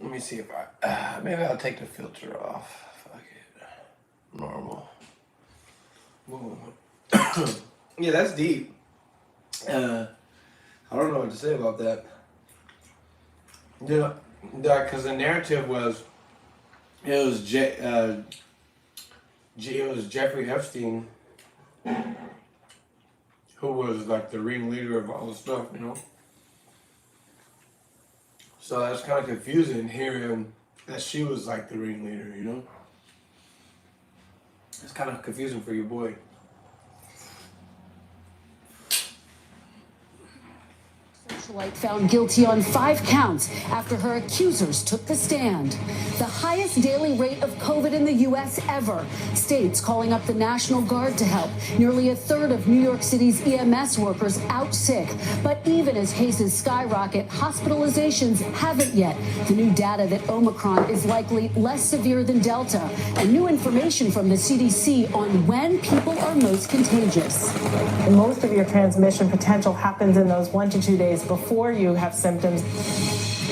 Let me see if maybe I'll take the filter off. Fuck it. Normal. Boom. Yeah, that's deep. I don't know what to say about that. Yeah, because the narrative was it was it was Jeffrey Epstein who was like the ringleader of all the stuff, you know. So that's kind of confusing hearing that she was like the ringleader, you know. It's kind of confusing for your boy. Socialite found guilty on 5 counts after her accusers took the stand. The highest daily rate of COVID in the U.S. ever. States calling up the National Guard to help. Nearly a third of New York City's EMS workers out sick. But even as cases skyrocket, hospitalizations haven't yet. The new data that Omicron is likely less severe than Delta. And new information from the CDC on when people are most contagious. And most of your transmission potential happens in those 1 to 2 days before you have symptoms.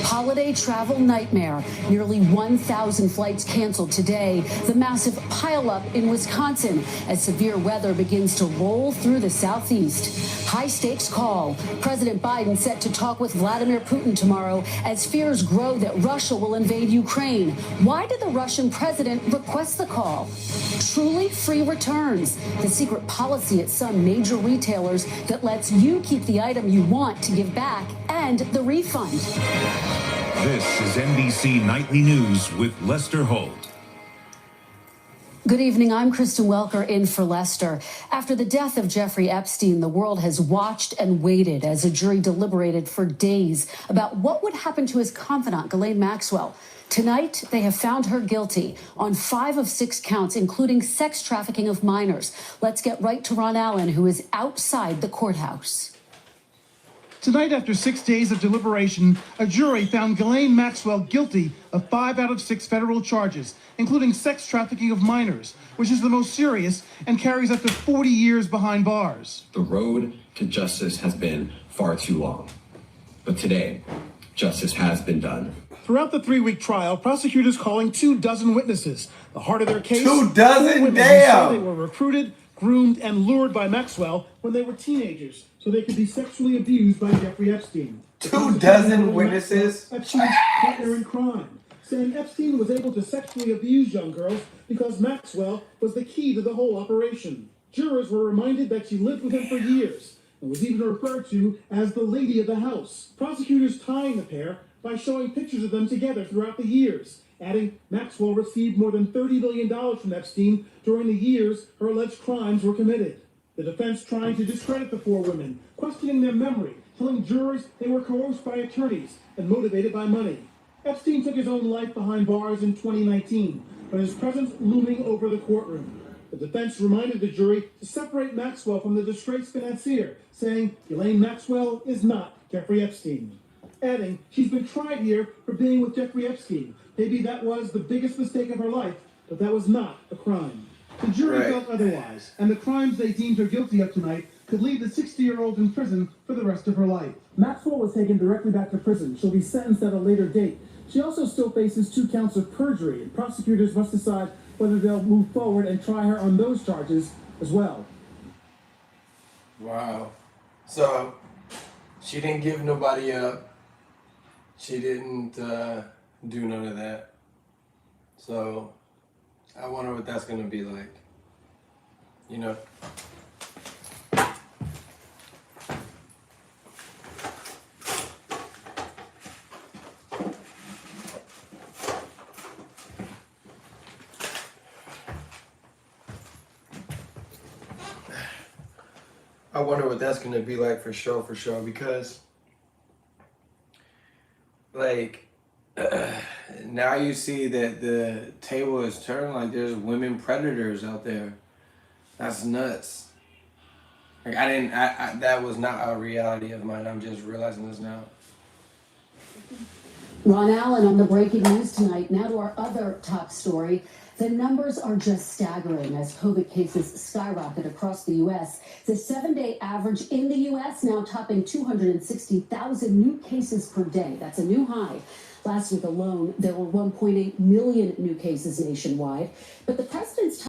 Holiday travel nightmare. Nearly 1,000 flights canceled today. The massive pileup in Wisconsin as severe weather begins to roll through the southeast. High stakes call. President Biden set to talk with Vladimir Putin tomorrow as fears grow that Russia will invade Ukraine. Why did the Russian president request the call? Truly free returns. The secret policy at some major retailers that lets you keep the item you want to give back and the refund. This is NBC Nightly News with Lester Holt. Good evening. I'm Kristen Welker in for Lester. After the death of Jeffrey Epstein, the world has watched and waited as a jury deliberated for days about what would happen to his confidant, Ghislaine Maxwell. Tonight, they have found her guilty on 5 of 6 counts, including sex trafficking of minors. Let's get right to Ron Allen, who is outside the courthouse. Tonight, after 6 days of deliberation, a jury found Ghislaine Maxwell guilty of 5 out of 6 federal charges, including sex trafficking of minors, which is the most serious and carries up to 40 years behind bars. The road to justice has been far too long. But today, justice has been done. Throughout the 3-week trial, prosecutors calling 24 witnesses. The heart of their case, 24, 4 women who damn! say they were recruited, groomed, and lured by Maxwell when they were teenagers, so they could be sexually abused by Jeffrey Epstein. 24 witnesses? Epstein's partner in crime, saying Epstein was able to sexually abuse young girls because Maxwell was the key to the whole operation. Jurors were reminded that she lived with him for years and was even referred to as the lady of the house. Prosecutors tying the pair by showing pictures of them together throughout the years, adding Maxwell received more than $30 billion from Epstein during the years her alleged crimes were committed. The defense trying to discredit the 4 women, questioning their memory, telling jurors they were coerced by attorneys and motivated by money. Epstein took his own life behind bars in 2019, but his presence looming over the courtroom. The defense reminded the jury to separate Maxwell from the disgraced financier, saying Ghislaine Maxwell is not Jeffrey Epstein. Adding, she's been tried here for being with Jeffrey Epstein. Maybe that was the biggest mistake of her life, but that was not a crime. The jury felt otherwise, and the crimes they deemed her guilty of tonight could leave the 60-year-old in prison for the rest of her life. Maxwell was taken directly back to prison. She'll be sentenced at a later date. She also still faces 2 counts of perjury, and prosecutors must decide whether they'll move forward and try her on those charges as well. Wow. So, she didn't give nobody up. She didn't do none of that. So, I wonder what that's going to be like. You know? I wonder what that's going to be like for sure, because, like, now you see that the table is turned, like there's women predators out there. That's nuts. Like I that was not a reality of mine. I'm just realizing this now. Ron Allen on the breaking news tonight. Now to our other top story. The numbers are just staggering as COVID cases skyrocket across the U.S. The 7-day average in the U.S. now topping 260,000 new cases per day. That's a new high. Last week alone, there were 1.8 million new cases nationwide. But the president's